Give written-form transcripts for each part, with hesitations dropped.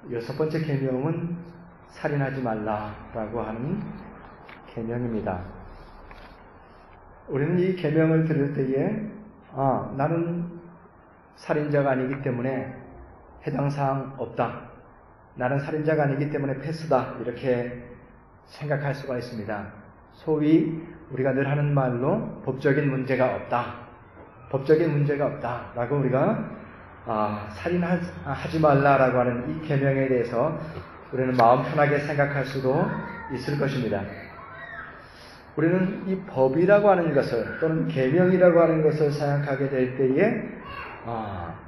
여섯 번째 계명은 살인하지 말라라고 하는 계명입니다. 우리는 이 계명을 들을 때에 나는 살인자가 아니기 때문에 해당 사항 없다. 나는 살인자가 아니기 때문에 패스다. 이렇게 생각할 수가 있습니다. 소위 우리가 늘 하는 말로 법적인 문제가 없다. 법적인 문제가 없다. 라고 우리가 살인하지 말라라고 하는 이 계명에 대해서 우리는 마음 편하게 생각할 수도 있을 것입니다. 우리는 이 법이라고 하는 것을 또는 계명이라고 하는 것을 생각하게 될 때에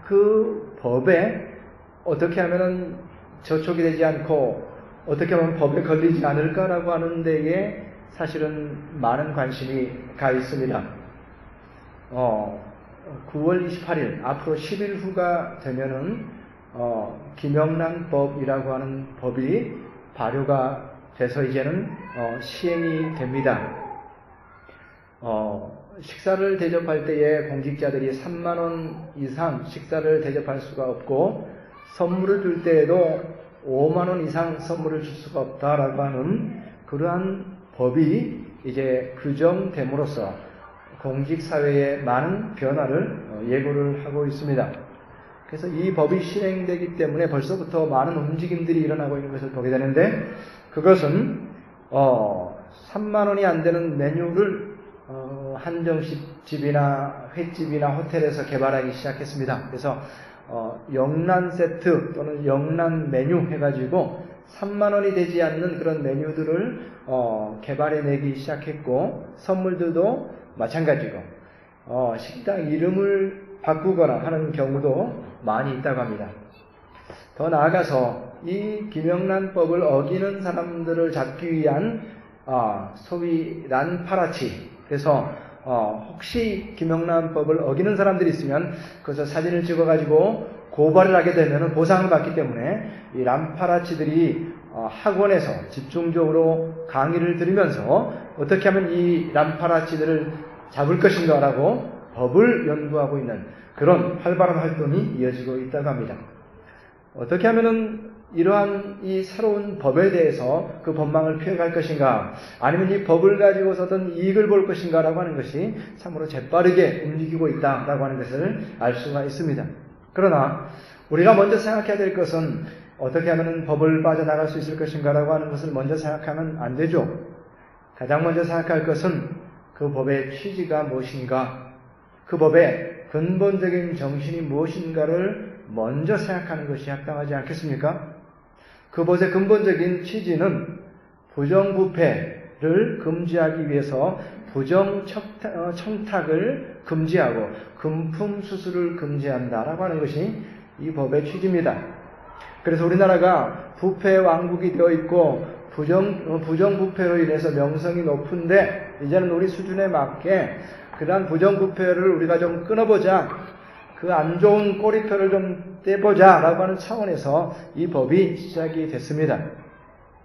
그 법에 어떻게 하면은 저촉이 되지 않고 어떻게 하면 법에 걸리지 않을까라고 하는 데에 사실은 많은 관심이 가 있습니다. 9월 28일 앞으로 10일 후가 되면은 김영란법이라고 하는 법이 발효가 돼서 이제는 시행이 됩니다. 식사를 대접할 때에 공직자들이 3만 원 이상 식사를 대접할 수가 없고 선물을 줄 때에도 5만 원 이상 선물을 줄 수가 없다라고 하는 그러한 법이 이제 규정됨으로써 공직사회에 많은 변화를 예고를 하고 있습니다. 그래서 이 법이 실행되기 때문에 벌써부터 많은 움직임들이 일어나고 있는 것을 보게 되는데 그것은 3만 원이 안 되는 메뉴를 한정식집이나 횟집이나 호텔에서 개발하기 시작했습니다. 그래서 영란 세트 또는 영란 메뉴 해가지고 3만 원이 되지 않는 그런 메뉴들을 개발해내기 시작했고 선물들도 마찬가지고 식당 이름을 바꾸거나 하는 경우도 많이 있다고 합니다. 더 나아가서 이 김영란법을 어기는 사람들을 잡기 위한 소위 란파라치, 그래서 혹시 김영란법을 어기는 사람들이 있으면 그래서 사진을 찍어가지고 고발을 하게 되면 보상을 받기 때문에 이 란파라치들이 학원에서 집중적으로 강의를 들으면서 어떻게 하면 이 란파라치들을 잡을 것인가라고 법을 연구하고 있는 그런 활발한 활동이 이어지고 있다고 합니다. 어떻게 하면은 이러한 이 새로운 법에 대해서 그 법망을 피해갈 것인가 아니면 이 법을 가지고서 어떤 이익을 볼 것인가라고 하는 것이 참으로 재빠르게 움직이고 있다라고 하는 것을 알 수가 있습니다. 그러나 우리가 먼저 생각해야 될 것은 어떻게 하면 법을 빠져나갈 수 있을 것인가라고 하는 것을 먼저 생각하면 안 되죠. 가장 먼저 생각할 것은 그 법의 취지가 무엇인가, 그 법의 근본적인 정신이 무엇인가를 먼저 생각하는 것이 합당하지 않겠습니까? 그 법의 근본적인 취지는 부정부패를 금지하기 위해서 부정청탁을 금지하고 금품수수를 금지한다라고 하는 것이 이 법의 취지입니다. 그래서 우리나라가 부패 왕국이 되어 있고 부정부패로 인해서 명성이 높은데 이제는 우리 수준에 맞게 그러한 부정부패를 우리가 좀 끊어보자, 그 안 좋은 꼬리표를 좀 떼보자 라고 하는 차원에서 이 법이 시작이 됐습니다.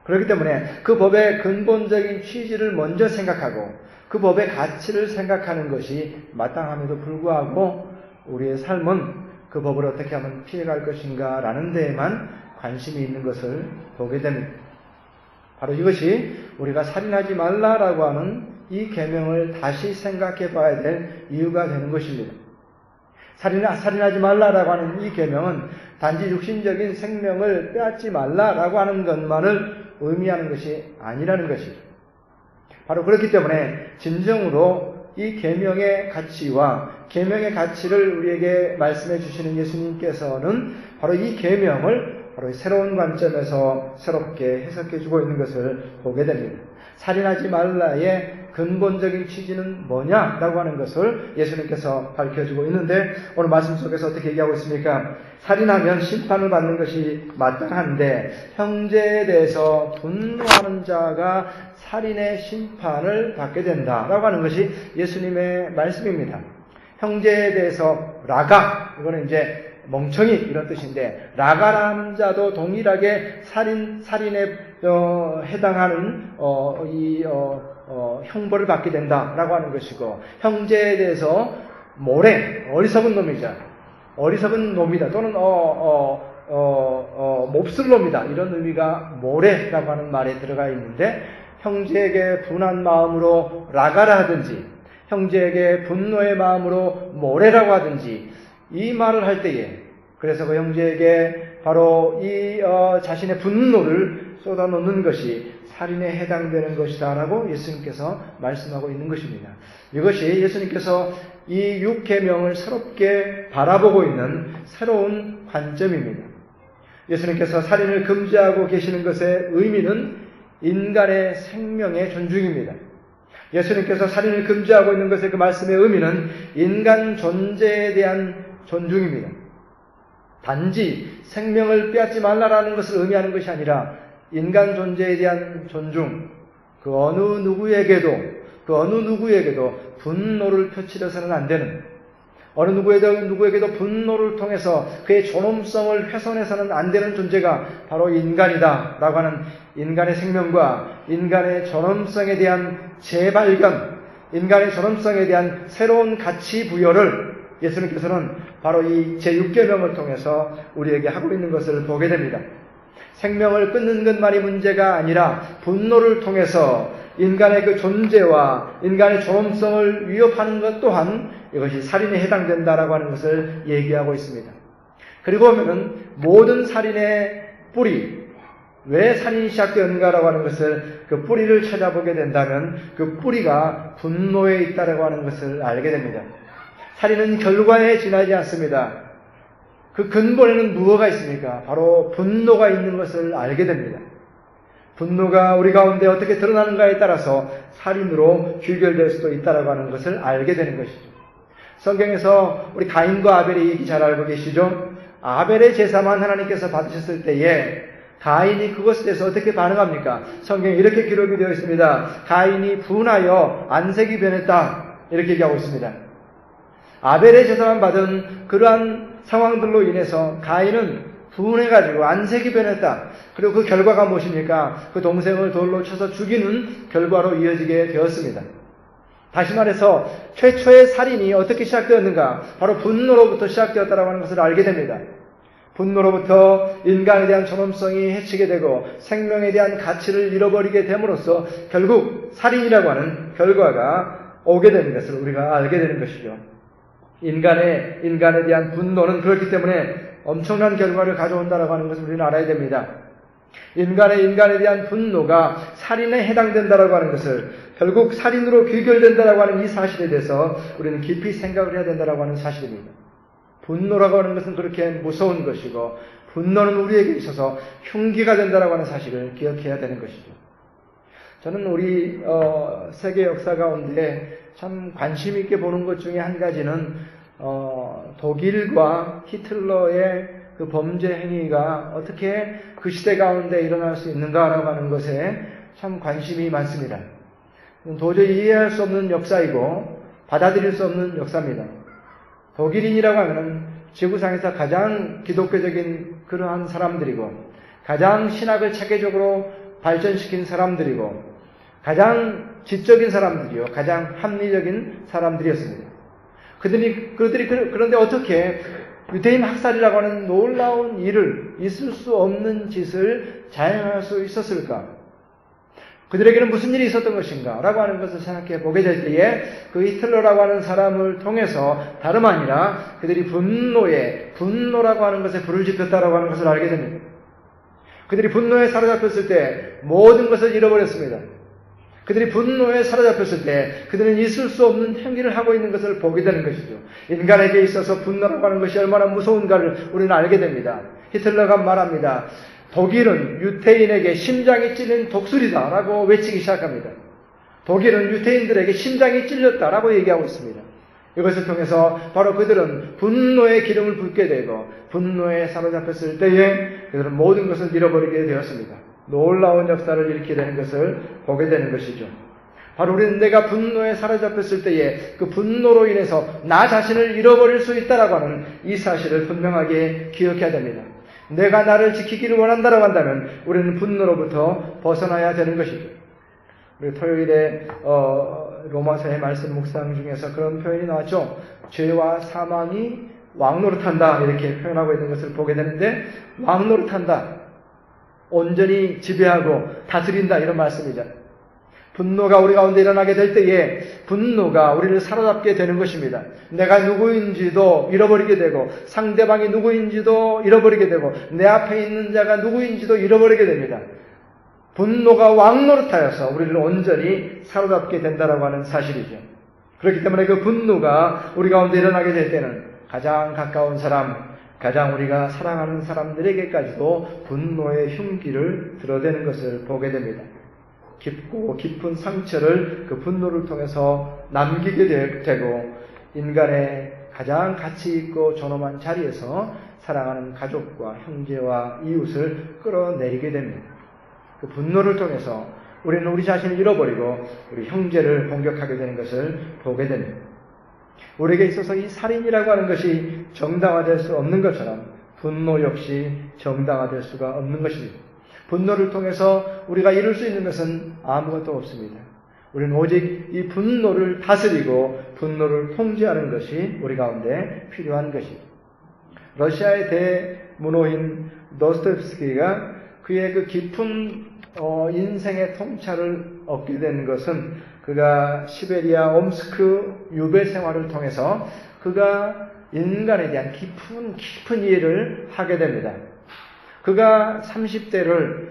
그렇기 때문에 그 법의 근본적인 취지를 먼저 생각하고 그 법의 가치를 생각하는 것이 마땅함에도 불구하고 우리의 삶은 그 법을 어떻게 하면 피해갈 것인가 라는 데에만 관심이 있는 것을 보게 됩니다. 바로 이것이 우리가 살인하지 말라라고 하는 이 계명을 다시 생각해 봐야 될 이유가 되는 것입니다. 살인하지 말라라고 하는 이 계명은 단지 육신적인 생명을 빼앗지 말라라고 하는 것만을 의미하는 것이 아니라는 것이죠. 바로 그렇기 때문에 진정으로 이 계명의 가치와 계명의 가치를 우리에게 말씀해 주시는 예수님께서는 바로 이 계명을 바로 새로운 관점에서 새롭게 해석해 주고 있는 것을 보게 됩니다. 살인하지 말라의 근본적인 취지는 뭐냐라고 하는 것을 예수님께서 밝혀주고 있는데 오늘 말씀 속에서 어떻게 얘기하고 있습니까? 살인하면 심판을 받는 것이 마땅한데 형제에 대해서 분노하는 자가 살인의 심판을 받게 된다라고 하는 것이 예수님의 말씀입니다. 형제에 대해서 라가, 이거는 이제 멍청이 이런 뜻인데 라가라는 자도 동일하게 살인에 해당하는 형벌을 받게 된다라고 하는 것이고 형제에 대해서 어리석은 놈이다 또는 몹쓸 놈이다. 이런 의미가 모래라고 하는 말에 들어가 있는데, 형제에게 분한 마음으로 라가라 하든지 형제에게 분노의 마음으로 모래라고 하든지 이 말을 할 때에, 그래서 그 형제에게 바로 이 자신의 분노를 쏟아놓는 것이 살인에 해당되는 것이다 라고 예수님께서 말씀하고 있는 것입니다. 이것이 예수님께서 이 6계명을 새롭게 바라보고 있는 새로운 관점입니다. 예수님께서 살인을 금지하고 계시는 것의 의미는 인간의 생명의 존중입니다. 예수님께서 살인을 금지하고 있는 것의 그 말씀의 의미는 인간 존재에 대한 존중입니다. 단지 생명을 빼앗지 말라라는 것을 의미하는 것이 아니라 인간 존재에 대한 존중, 그 어느 누구에게도 분노를 표치려서는 안 되는, 어느 누구에게도 분노를 통해서 그의 존엄성을 훼손해서는 안 되는 존재가 바로 인간이다 라고 하는 인간의 생명과 인간의 존엄성에 대한 재발견, 인간의 존엄성에 대한 새로운 가치 부여를 예수님께서는 바로 이 제6계명을 통해서 우리에게 하고 있는 것을 보게 됩니다. 생명을 끊는 것만이 문제가 아니라 분노를 통해서 인간의 그 존재와 인간의 존엄성을 위협하는 것 또한 이것이 살인에 해당된다라고 하는 것을 얘기하고 있습니다. 그리고 보면은 모든 살인의 뿌리, 왜 살인이 시작되었는가라고 하는 것을, 그 뿌리를 찾아보게 된다면 그 뿌리가 분노에 있다라고 하는 것을 알게 됩니다. 살인은 결과에 지나지 않습니다. 그 근본에는 무엇가 있습니까? 바로 분노가 있는 것을 알게 됩니다. 분노가 우리 가운데 어떻게 드러나는가에 따라서 살인으로 귀결될 수도 있다라고 하는 것을 알게 되는 것이죠. 성경에서 우리 가인과 아벨의 얘기 잘 알고 계시죠? 아벨의 제사만 하나님께서 받으셨을 때에 가인이 그것에 대해서 어떻게 반응합니까? 성경에 이렇게 기록이 되어 있습니다. 가인이 분하여 안색이 변했다. 이렇게 얘기하고 있습니다. 아벨의 제사만 받은 그러한 상황들로 인해서 가인은 분해가지고 안색이 변했다. 그리고 그 결과가 무엇입니까? 그 동생을 돌로 쳐서 죽이는 결과로 이어지게 되었습니다. 다시 말해서 최초의 살인이 어떻게 시작되었는가? 바로 분노로부터 시작되었다고 하는 것을 알게 됩니다. 분노로부터 인간에 대한 존엄성이 해치게 되고 생명에 대한 가치를 잃어버리게 됨으로써 결국 살인이라고 하는 결과가 오게 되는 것을 우리가 알게 되는 것이죠. 인간에 대한 분노는 그렇기 때문에 엄청난 결과를 가져온다라고 하는 것을 우리는 알아야 됩니다. 인간에 대한 분노가 살인에 해당된다라고 하는 것을, 결국 살인으로 귀결된다라고 하는 이 사실에 대해서 우리는 깊이 생각을 해야 된다라고 하는 사실입니다. 분노라고 하는 것은 그렇게 무서운 것이고, 분노는 우리에게 있어서 흉기가 된다라고 하는 사실을 기억해야 되는 것이죠. 저는 우리 세계 역사 가운데 참 관심 있게 보는 것 중에 한 가지는 독일과 히틀러의 그 범죄 행위가 어떻게 그 시대 가운데 일어날 수 있는가라고 하는 것에 참 관심이 많습니다. 도저히 이해할 수 없는 역사이고 받아들일 수 없는 역사입니다. 독일인이라고 하면 지구상에서 가장 기독교적인 그러한 사람들이고, 가장 신학을 체계적으로 발전시킨 사람들이고, 가장 지적인 사람들이요, 가장 합리적인 사람들이었습니다. 그런데 어떻게 유대인 학살이라고 하는 놀라운 일을, 있을 수 없는 짓을 자행할 수 있었을까? 그들에게는 무슨 일이 있었던 것인가? 라고 하는 것을 생각해 보게 될 때에 그 히틀러라고 하는 사람을 통해서 다름 아니라 그들이 분노라고 하는 것에 불을 지폈다라고 하는 것을 알게 됩니다. 그들이 분노에 사로잡혔을 때 모든 것을 잃어버렸습니다. 그들이 분노에 사로잡혔을 때 그들은 있을 수 없는 행위를 하고 있는 것을 보게 되는 것이죠. 인간에게 있어서 분노라고 하는 것이 얼마나 무서운가를 우리는 알게 됩니다. 히틀러가 말합니다. 독일은 유태인에게 심장이 찔린 독수리다라고 외치기 시작합니다. 독일은 유태인들에게 심장이 찔렸다라고 얘기하고 있습니다. 이것을 통해서 바로 그들은 분노의 기름을 붓게 되고, 분노에 사로잡혔을 때에 그들은 모든 것을 잃어버리게 되었습니다. 놀라운 역사를 일으키게 되는 것을 보게 되는 것이죠. 바로 우리는 내가 분노에 사로잡혔을 때에 그 분노로 인해서 나 자신을 잃어버릴 수 있다라고 하는 이 사실을 분명하게 기억해야 됩니다. 내가 나를 지키기를 원한다라고 한다면 우리는 분노로부터 벗어나야 되는 것이죠. 우리 토요일에 로마서의 말씀 묵상 중에서 그런 표현이 나왔죠. 죄와 사망이 왕노릇한다, 이렇게 표현하고 있는 것을 보게 되는데, 왕노릇한다, 온전히 지배하고 다스린다 이런 말씀이잖아요. 분노가 우리 가운데 일어나게 될 때에 분노가 우리를 사로잡게 되는 것입니다. 내가 누구인지도 잃어버리게 되고 상대방이 누구인지도 잃어버리게 되고 내 앞에 있는 자가 누구인지도 잃어버리게 됩니다. 분노가 왕노릇하여서 우리를 온전히 사로잡게 된다라고 하는 사실이죠. 그렇기 때문에 그 분노가 우리 가운데 일어나게 될 때는 가장 가까운 사람, 가장 우리가 사랑하는 사람들에게까지도 분노의 흉기를 드러대는 것을 보게 됩니다. 깊고 깊은 상처를 그 분노를 통해서 남기게 되고 인간의 가장 가치 있고 존엄한 자리에서 사랑하는 가족과 형제와 이웃을 끌어내리게 됩니다. 그 분노를 통해서 우리는 우리 자신을 잃어버리고 우리 형제를 공격하게 되는 것을 보게 됩니다. 우리에게 있어서 이 살인이라고 하는 것이 정당화될 수 없는 것처럼 분노 역시 정당화될 수가 없는 것입니다. 분노를 통해서 우리가 이룰 수 있는 것은 아무것도 없습니다. 우리는 오직 이 분노를 다스리고 분노를 통제하는 것이 우리 가운데 필요한 것입니다. 러시아의 대문호인 도스토옙스키가 그의 그 깊은 인생의 통찰을 얻게 된 것은 그가 시베리아 옴스크 유배 생활을 통해서 그가 인간에 대한 깊은 이해를 하게 됩니다. 그가 30대를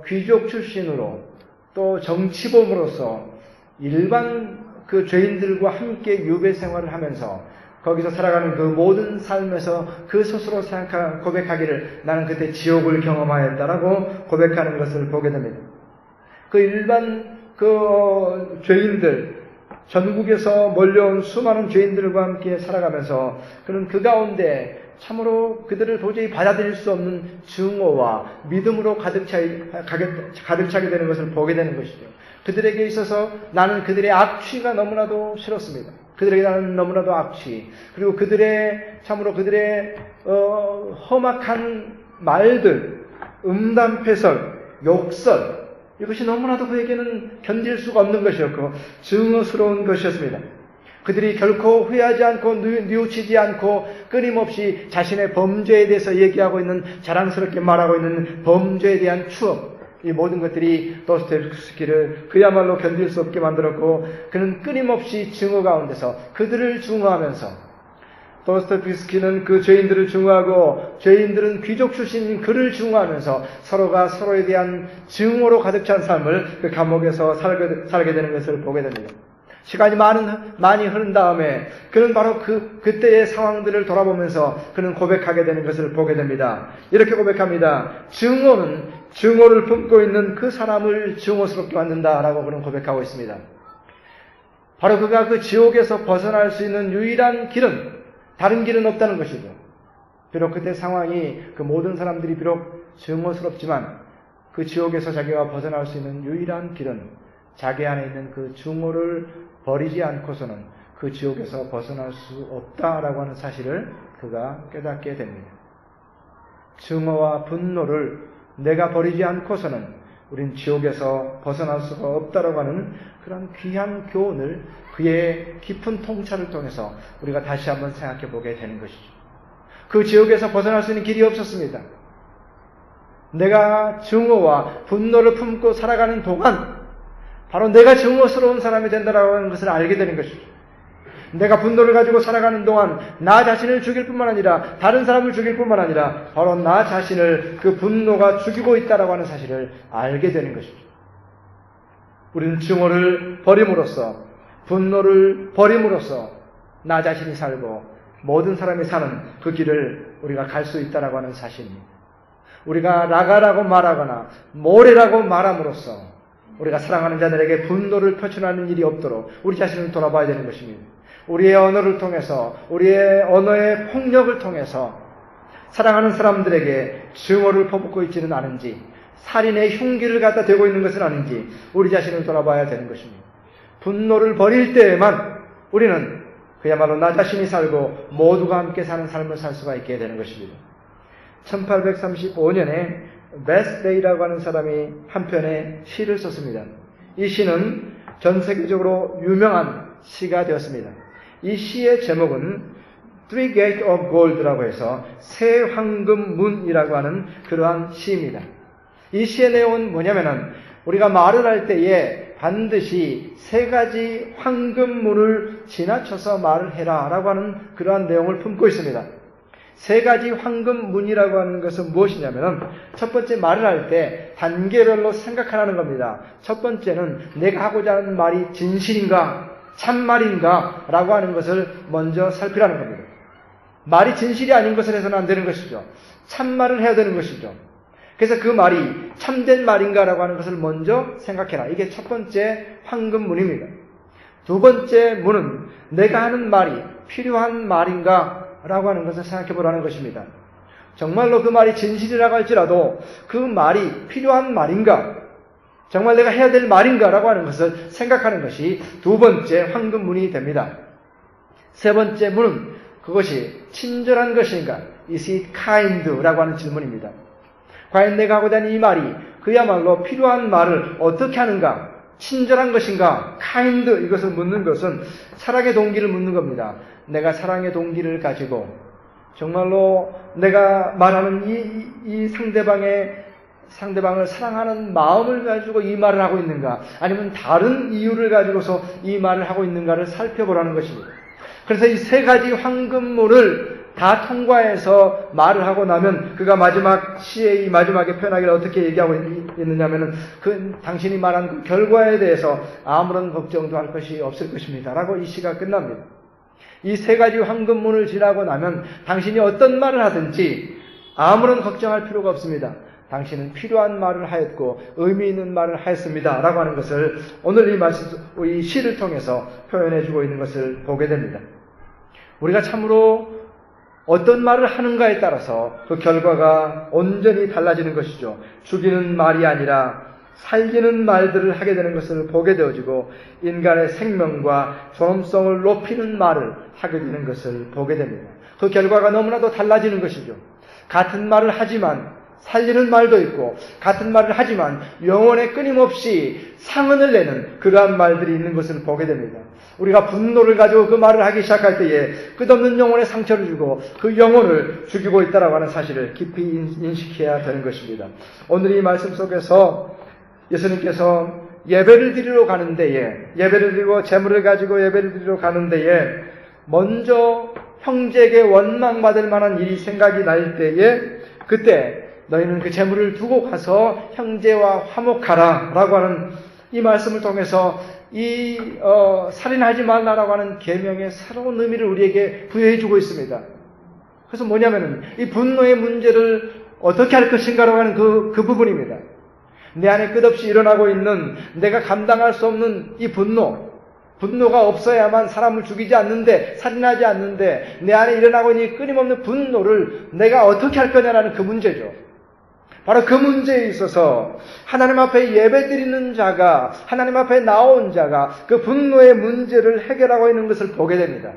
귀족 출신으로 또 정치범으로서 일반 그 죄인들과 함께 유배 생활을 하면서 거기서 살아가는 그 모든 삶에서 그 스스로 고백하기를 나는 그때 지옥을 경험하였다라고 고백하는 것을 보게 됩니다. 그 일반 죄인들, 전국에서 몰려온 수많은 죄인들과 함께 살아가면서 그는 그 가운데 참으로 그들을 도저히 받아들일 수 없는 증오와 믿음으로 가득 차게 되는 것을 보게 되는 것이죠. 그들에게 있어서 나는 그들의 악취가 너무나도 싫었습니다. 그들에게 나는 너무나도 악취, 그리고 참으로 그들의 험악한 말들, 음담패설, 욕설, 이것이 너무나도 그에게는 견딜 수가 없는 것이었고 증오스러운 것이었습니다. 그들이 결코 후회하지 않고 뉘우치지 않고 끊임없이 자신의 범죄에 대해서 얘기하고 있는, 자랑스럽게 말하고 있는 범죄에 대한 추억, 이 모든 것들이 도스토옙스키를 그야말로 견딜 수 없게 만들었고 그는 끊임없이 증오 가운데서 그들을 증오하면서, 도스토옙스키는 그 죄인들을 증오하고 죄인들은 귀족 출신인 그를 증오하면서 서로가 서로에 대한 증오로 가득 찬 삶을 그 감옥에서 살게 되는 것을 보게 됩니다. 시간이 많이 흐른 다음에 그는 바로 그때의 상황들을 돌아보면서 그는 고백하게 되는 것을 보게 됩니다. 이렇게 고백합니다. 증오는 증오를 품고 있는 그 사람을 증오스럽게 만든다라고 그는 고백하고 있습니다. 바로 그가 그 지옥에서 벗어날 수 있는 유일한 길은 다른 길은 없다는 것이죠. 비록 그때 상황이 그 모든 사람들이 비록 증오스럽지만 그 지옥에서 자기가 벗어날 수 있는 유일한 길은 자기 안에 있는 그 증오를 버리지 않고서는 그 지옥에서 벗어날 수 없다라고 하는 사실을 그가 깨닫게 됩니다. 증오와 분노를 내가 버리지 않고서는 우린 지옥에서 벗어날 수가 없다라고 하는 그런 귀한 교훈을 그의 깊은 통찰을 통해서 우리가 다시 한번 생각해 보게 되는 것이죠. 그 지옥에서 벗어날 수 있는 길이 없었습니다. 내가 증오와 분노를 품고 살아가는 동안 바로 내가 증오스러운 사람이 된다라고 하는 것을 알게 되는 것이죠. 내가 분노를 가지고 살아가는 동안 나 자신을 죽일 뿐만 아니라 다른 사람을 죽일 뿐만 아니라 바로 나 자신을 그 분노가 죽이고 있다라고 하는 사실을 알게 되는 것이죠. 우리는 증오를 버림으로써, 분노를 버림으로써 나 자신이 살고 모든 사람이 사는 그 길을 우리가 갈 수 있다라고 하는 사실입니다. 우리가 라가라고 말하거나 모래라고 말함으로써 우리가 사랑하는 자들에게 분노를 표출하는 일이 없도록 우리 자신을 돌아봐야 되는 것입니다. 우리의 언어를 통해서, 우리의 언어의 폭력을 통해서 사랑하는 사람들에게 증오를 퍼붓고 있지는 않은지, 살인의 흉기를 갖다 대고 있는 것은 아닌지 우리 자신을 돌아봐야 되는 것입니다. 분노를 버릴 때에만 우리는 그야말로 나 자신이 살고 모두가 함께 사는 삶을 살 수가 있게 되는 것입니다. 1835년에 베스데이라고 하는 사람이 한 편의 시를 썼습니다. 이 시는 전 세계적으로 유명한 시가 되었습니다. 이 시의 제목은 Three Gates of Gold라고 해서 새 황금문이라고 하는 그러한 시입니다. 이 시의 내용은 뭐냐면은 우리가 말을 할 때에 반드시 세 가지 황금문을 지나쳐서 말을 해라 라고 하는 그러한 내용을 품고 있습니다. 세 가지 황금문이라고 하는 것은 무엇이냐면은 첫 번째 말을 할 때 단계별로 생각하라는 겁니다. 첫 번째는 내가 하고자 하는 말이 진실인가 참말인가 라고 하는 것을 먼저 살피라는 겁니다. 말이 진실이 아닌 것을 해서는 안 되는 것이죠. 참말을 해야 되는 것이죠. 그래서 그 말이 참된 말인가라고 하는 것을 먼저 생각해라. 이게 첫 번째 황금문입니다. 두 번째 문은 내가 하는 말이 필요한 말인가라고 하는 것을 생각해 보라는 것입니다. 정말로 그 말이 진실이라고 할지라도 그 말이 필요한 말인가? 정말 내가 해야 될 말인가라고 하는 것을 생각하는 것이 두 번째 황금문이 됩니다. 세 번째 문은 그것이 친절한 것인가? Is it kind? 라고 하는 질문입니다. 과연 내가 하고자 하는 이 말이 그야말로 필요한 말을 어떻게 하는가? 친절한 것인가? kind 이것을 묻는 것은 사랑의 동기를 묻는 겁니다. 내가 사랑의 동기를 가지고 정말로 내가 말하는 이 상대방을 사랑하는 마음을 가지고 이 말을 하고 있는가? 아니면 다른 이유를 가지고서 이 말을 하고 있는가를 살펴보라는 것입니다. 그래서 이 세 가지 황금문을 다 통과해서 말을 하고 나면 그가 마지막 시의 이 마지막에 표현하기를 어떻게 얘기하고 있느냐면은 당신이 말한 그 결과에 대해서 아무런 걱정도 할 것이 없을 것입니다. 라고 이 시가 끝납니다. 이 세 가지 황금문을 지나고 나면 당신이 어떤 말을 하든지 아무런 걱정할 필요가 없습니다. 당신은 필요한 말을 하였고 의미 있는 말을 하였습니다. 라고 하는 것을 오늘 이 시를 통해서 표현해 주고 있는 것을 보게 됩니다. 우리가 참으로 어떤 말을 하는가에 따라서 그 결과가 온전히 달라지는 것이죠. 죽이는 말이 아니라 살리는 말들을 하게 되는 것을 보게 되어지고 인간의 생명과 존엄성을 높이는 말을 하게 되는 것을 보게 됩니다. 그 결과가 너무나도 달라지는 것이죠. 같은 말을 하지만 살리는 말도 있고 같은 말을 하지만 영혼에 끊임없이 상흔을 내는 그러한 말들이 있는 것을 보게 됩니다. 우리가 분노를 가지고 그 말을 하기 시작할 때에 끝없는 영혼에 상처를 주고 그 영혼을 죽이고 있다라고 하는 사실을 깊이 인식해야 되는 것입니다. 오늘 이 말씀 속에서 예수님께서 예배를 드리러 가는 데에 예배를 드리고 재물을 가지고 예배를 드리러 가는 데에 먼저 형제에게 원망받을 만한 일이 생각이 날 때에 그때 너희는 그 재물을 두고 가서 형제와 화목하라 라고 하는 이 말씀을 통해서 살인하지 말라라고 하는 계명의 새로운 의미를 우리에게 부여해 주고 있습니다. 그래서 뭐냐면은 이 분노의 문제를 어떻게 할 것인가라고 하는 그 부분입니다. 내 안에 끝없이 일어나고 있는 내가 감당할 수 없는 이 분노가 없어야만 사람을 죽이지 않는데 살인하지 않는데 내 안에 일어나고 있는 이 끊임없는 분노를 내가 어떻게 할 거냐라는 그 문제죠. 바로 그 문제에 있어서 하나님 앞에 예배드리는 자가 하나님 앞에 나온 자가 그 분노의 문제를 해결하고 있는 것을 보게 됩니다.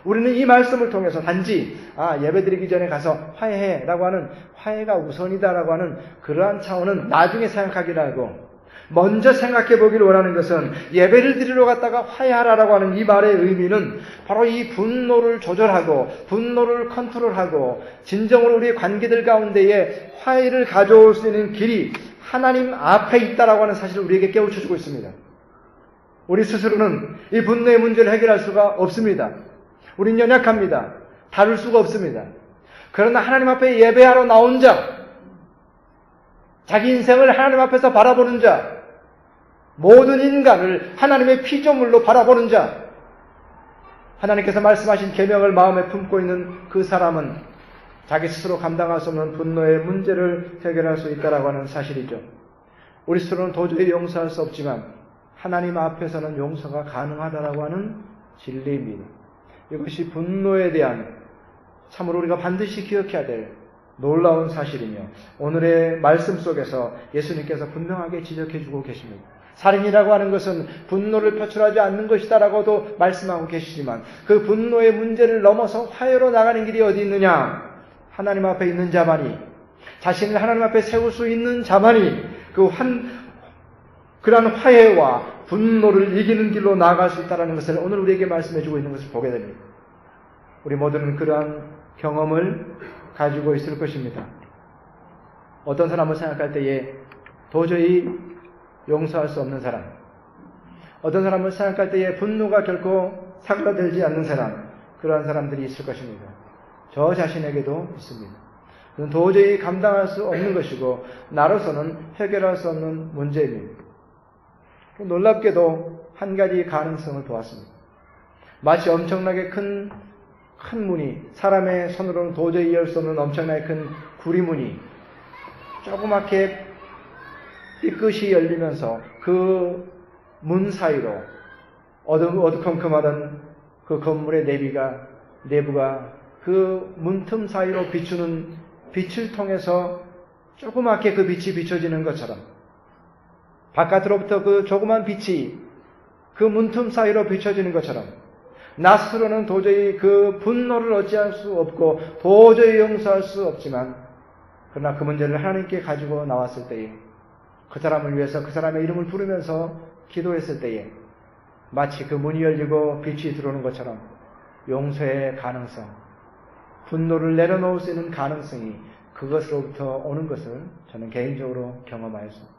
우리는 이 말씀을 통해서 단지 예배드리기 전에 가서 화해해라고 하는 화해가 우선이다라고 하는 그러한 차원은 나중에 생각하기로 하고 먼저 생각해 보기를 원하는 것은 예배를 드리러 갔다가 화해하라라고 하는 이 말의 의미는 바로 이 분노를 조절하고 분노를 컨트롤하고 진정으로 우리의 관계들 가운데에 화해를 가져올 수 있는 길이 하나님 앞에 있다라고 하는 사실을 우리에게 깨우쳐 주고 있습니다. 우리 스스로는 이 분노의 문제를 해결할 수가 없습니다. 우린 연약합니다. 다룰 수가 없습니다. 그러나 하나님 앞에 예배하러 나온 자, 자기 인생을 하나님 앞에서 바라보는 자, 모든 인간을 하나님의 피조물로 바라보는 자, 하나님께서 말씀하신 계명을 마음에 품고 있는 그 사람은 자기 스스로 감당할 수 없는 분노의 문제를 해결할 수 있다라고 하는 사실이죠. 우리 스스로는 도저히 용서할 수 없지만 하나님 앞에서는 용서가 가능하다라고 하는 진리입니다. 이것이 분노에 대한 참으로 우리가 반드시 기억해야 될 놀라운 사실이며 오늘의 말씀 속에서 예수님께서 분명하게 지적해주고 계십니다. 살인이라고 하는 것은 분노를 표출하지 않는 것이다라고도 말씀하고 계시지만 그 분노의 문제를 넘어서 화해로 나가는 길이 어디 있느냐? 하나님 앞에 있는 자만이, 자신을 하나님 앞에 세울 수 있는 자만이 그러한 화해와 분노를 이기는 길로 나아갈 수 있다는 것을 오늘 우리에게 말씀해주고 있는 것을 보게 됩니다. 우리 모두는 그러한 경험을 가지고 있을 것입니다. 어떤 사람을 생각할 때에 도저히 용서할 수 없는 사람, 어떤 사람을 생각할 때에 분노가 결코 사그라들지 않는 사람, 그러한 사람들이 있을 것입니다. 저 자신에게도 있습니다. 그건 도저히 감당할 수 없는 것이고 나로서는 해결할 수 없는 문제입니다. 놀랍게도 한 가지 가능성을 보았습니다. 마치 엄청나게 큰 문이, 사람의 손으로는 도저히 열 수 없는 엄청나게 큰 구리문이 조그맣게 삐끗이 열리면서 그 문 사이로 어두컴컴하던 그 건물의 내부가 그 문틈 사이로 비추는 빛을 통해서 조그맣게 그 빛이 비춰지는 것처럼 바깥으로부터 그 조그만 빛이 그 문틈 사이로 비춰지는 것처럼 나 스스로는 도저히 그 분노를 어찌할 수 없고 도저히 용서할 수 없지만 그러나 그 문제를 하나님께 가지고 나왔을 때에 그 사람을 위해서 그 사람의 이름을 부르면서 기도했을 때에 마치 그 문이 열리고 빛이 들어오는 것처럼 용서의 가능성, 분노를 내려놓을 수 있는 가능성이 그것으로부터 오는 것을 저는 개인적으로 경험하였습니다.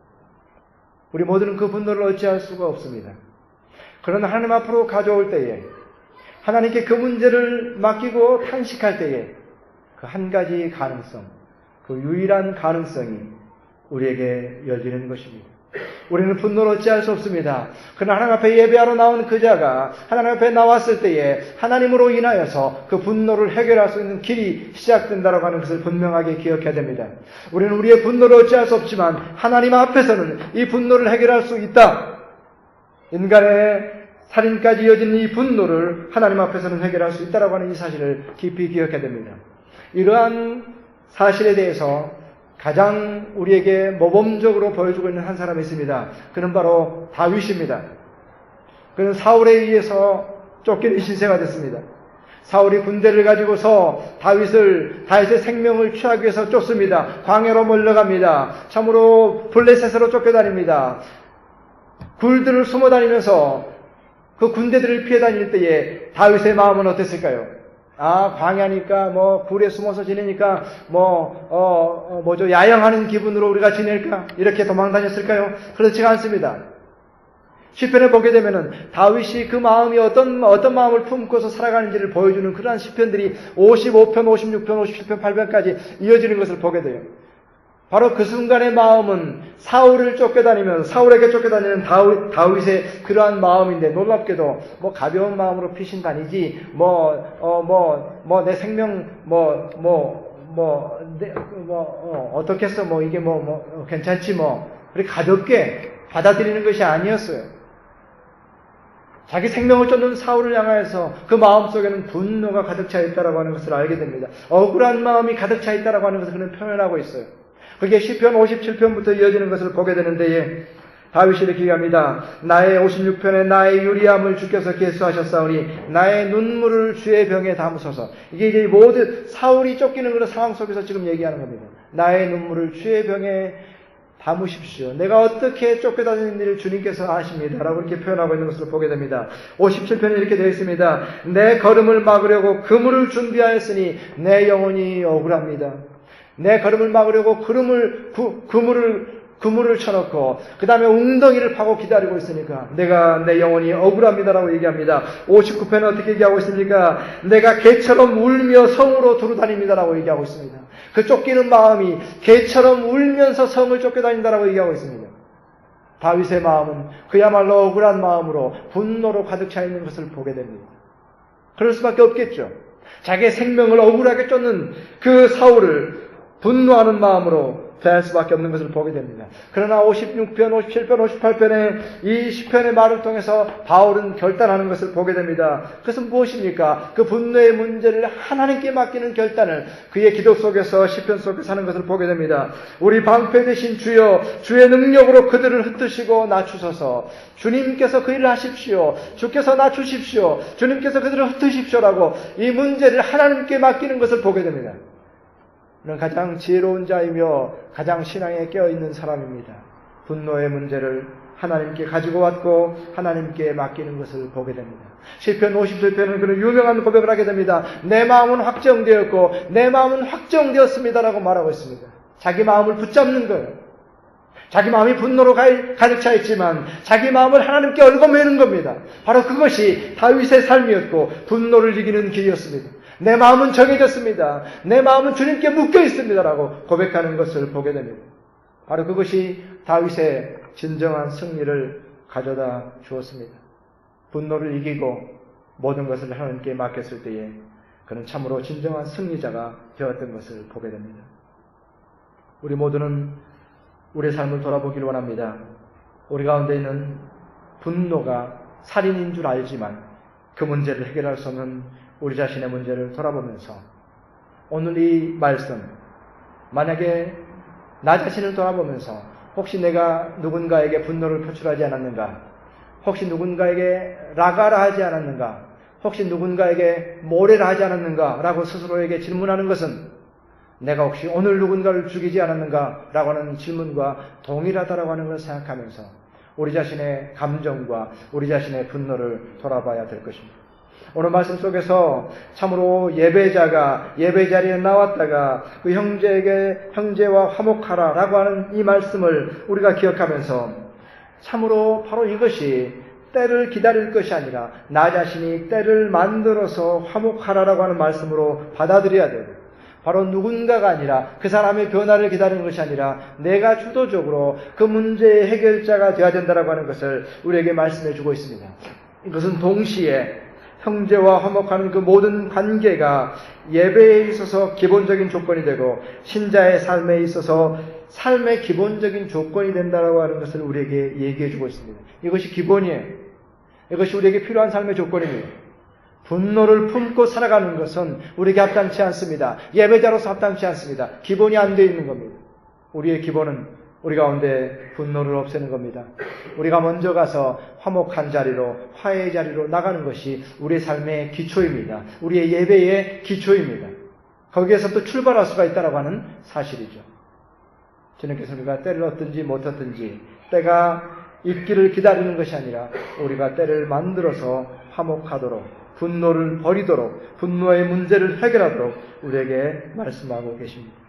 우리 모두는 그 분노를 어찌할 수가 없습니다. 그러나 하나님 앞으로 가져올 때에 하나님께 그 문제를 맡기고 탄식할 때에 그 한 가지 가능성, 그 유일한 가능성이 우리에게 열리는 것입니다. 우리는 분노를 어찌할 수 없습니다. 그러나 하나님 앞에 예배하러 나온 그 자가 하나님 앞에 나왔을 때에 하나님으로 인하여서 그 분노를 해결할 수 있는 길이 시작된다고 하는 것을 분명하게 기억해야 됩니다. 우리는 우리의 분노를 어찌할 수 없지만 하나님 앞에서는 이 분노를 해결할 수 있다. 인간의 살인까지 이어지는 이 분노를 하나님 앞에서는 해결할 수 있다고 하는 이 사실을 깊이 기억해야 됩니다. 이러한 사실에 대해서 가장 우리에게 모범적으로 보여주고 있는 한 사람이 있습니다. 그는 바로 다윗입니다. 그는 사울에 의해서 쫓기는 신세가 됐습니다. 사울이 군대를 가지고서 다윗의 생명을 취하기 위해서 쫓습니다. 광야로 몰려갑니다. 참으로 블레셋으로 쫓겨다닙니다. 굴들을 숨어 다니면서 그 군대들을 피해 다닐 때에 다윗의 마음은 어땠을까요? 광야니까, 굴에 숨어서 지내니까, 야영하는 기분으로 우리가 지낼까? 이렇게 도망 다녔을까요? 그렇지가 않습니다. 시편을 보게 되면은, 다윗이 그 마음이 어떤 마음을 품고서 살아가는지를 보여주는 그러한 시편들이 55편, 56편, 57편, 8편까지 이어지는 것을 보게 돼요. 바로 그 순간의 마음은 사울에게 쫓겨다니는 다윗의 그러한 마음인데, 놀랍게도 가벼운 마음으로 피신 다니지 내 생명 어떻겠어 이게 괜찮지 그렇게 가볍게 받아들이는 것이 아니었어요. 자기 생명을 쫓는 사울을 향하여서 그 마음속에는 분노가 가득 차 있다라고 하는 것을 알게 됩니다. 억울한 마음이 가득 차 있다라고 하는 것을 그는 표현하고 있어요. 그게 시편 57편부터 이어지는 것을 보게 되는데 다윗이 이렇게 얘기합니다. 나의 56편에 나의 유리함을 주께서 계수하셨사오니 나의 눈물을 주의 병에 담으소서. 이게 이제 모든 사울이 쫓기는 그런 상황 속에서 지금 얘기하는 겁니다. 나의 눈물을 주의 병에 담으십시오. 내가 어떻게 쫓겨다니는지를 주님께서 아십니다. 라고 이렇게 표현하고 있는 것을 보게 됩니다. 57편에 이렇게 되어 있습니다. 내 걸음을 막으려고 그물을 준비하였으니 내 영혼이 억울합니다. 내 걸음을 막으려고 그물을 쳐놓고 그 다음에 웅덩이를 파고 기다리고 있으니까 내 영혼이 억울합니다라고 얘기합니다. 59편은 어떻게 얘기하고 있습니까? 내가 개처럼 울며 성으로 두루다닙니다라고 얘기하고 있습니다. 그 쫓기는 마음이 개처럼 울면서 성을 쫓겨다닌다라고 얘기하고 있습니다. 다윗의 마음은 그야말로 억울한 마음으로 분노로 가득 차 있는 것을 보게 됩니다. 그럴 수밖에 없겠죠. 자기의 생명을 억울하게 쫓는 그 사울을 분노하는 마음으로 대할 수밖에 없는 것을 보게 됩니다. 그러나 56편, 57편, 58편의 이 시편의 말을 통해서 바울은 결단하는 것을 보게 됩니다. 그것은 무엇입니까? 그 분노의 문제를 하나님께 맡기는 결단을 그의 기도 속에서 시편 속에서 하는 것을 보게 됩니다. 우리 방패 되신 주여, 주의 능력으로 그들을 흩으시고 낮추소서. 주님께서 그 일을 하십시오. 주께서 낮추십시오. 주님께서 그들을 흩으십시오라고 이 문제를 하나님께 맡기는 것을 보게 됩니다. 그는 가장 지혜로운 자이며 가장 신앙에 깨어있는 사람입니다. 분노의 문제를 하나님께 가지고 왔고 하나님께 맡기는 것을 보게 됩니다. 시편 57편은 그런 유명한 고백을 하게 됩니다. 내 마음은 확정되었고 내 마음은 확정되었습니다라고 말하고 있습니다. 자기 마음을 붙잡는 거예요. 자기 마음이 분노로 가득 차 있지만 자기 마음을 하나님께 얽어매는 겁니다. 바로 그것이 다윗의 삶이었고 분노를 이기는 길이었습니다. 내 마음은 정해졌습니다. 내 마음은 주님께 묶여 있습니다라고 고백하는 것을 보게 됩니다. 바로 그것이 다윗의 진정한 승리를 가져다 주었습니다. 분노를 이기고 모든 것을 하나님께 맡겼을 때에 그는 참으로 진정한 승리자가 되었던 것을 보게 됩니다. 우리 모두는 우리의 삶을 돌아보기를 원합니다. 우리 가운데 있는 분노가 살인인 줄 알지만 그 문제를 해결할 수 없는 우리 자신의 문제를 돌아보면서 오늘 이 말씀, 만약에 나 자신을 돌아보면서 혹시 내가 누군가에게 분노를 표출하지 않았는가, 혹시 누군가에게 라가라 하지 않았는가, 혹시 누군가에게 모래라 하지 않았는가 라고 스스로에게 질문하는 것은 내가 혹시 오늘 누군가를 죽이지 않았는가 라고 하는 질문과 동일하다라고 하는 걸 생각하면서 우리 자신의 감정과 우리 자신의 분노를 돌아봐야 될 것입니다. 오늘 말씀 속에서 참으로 예배자가 예배 자리에 나왔다가 그 형제와 화목하라 라고 하는 이 말씀을 우리가 기억하면서 참으로 바로 이것이 때를 기다릴 것이 아니라 나 자신이 때를 만들어서 화목하라라고 하는 말씀으로 받아들여야 되고, 바로 누군가가 아니라 그 사람의 변화를 기다리는 것이 아니라 내가 주도적으로 그 문제의 해결자가 되어야 된다라고 하는 것을 우리에게 말씀해 주고 있습니다. 이것은 동시에 형제와 화목하는 그 모든 관계가 예배에 있어서 기본적인 조건이 되고 신자의 삶에 있어서 삶의 기본적인 조건이 된다라고 하는 것을 우리에게 얘기해 주고 있습니다. 이것이 기본이에요. 이것이 우리에게 필요한 삶의 조건입니다. 분노를 품고 살아가는 것은 우리에게 합당치 않습니다. 예배자로서 합당치 않습니다. 기본이 안 되어 있는 겁니다. 우리의 기본은 우리 가운데 분노를 없애는 겁니다. 우리가 먼저 가서 화목한 자리로, 화해의 자리로 나가는 것이 우리의 삶의 기초입니다. 우리의 예배의 기초입니다. 거기에서 또 출발할 수가 있다고 하는 사실이죠. 주님께서 우리가 때를 얻든지 못 얻든지 때가 있기를 기다리는 것이 아니라 우리가 때를 만들어서 화목하도록, 분노를 버리도록, 분노의 문제를 해결하도록 우리에게 말씀하고 계십니다.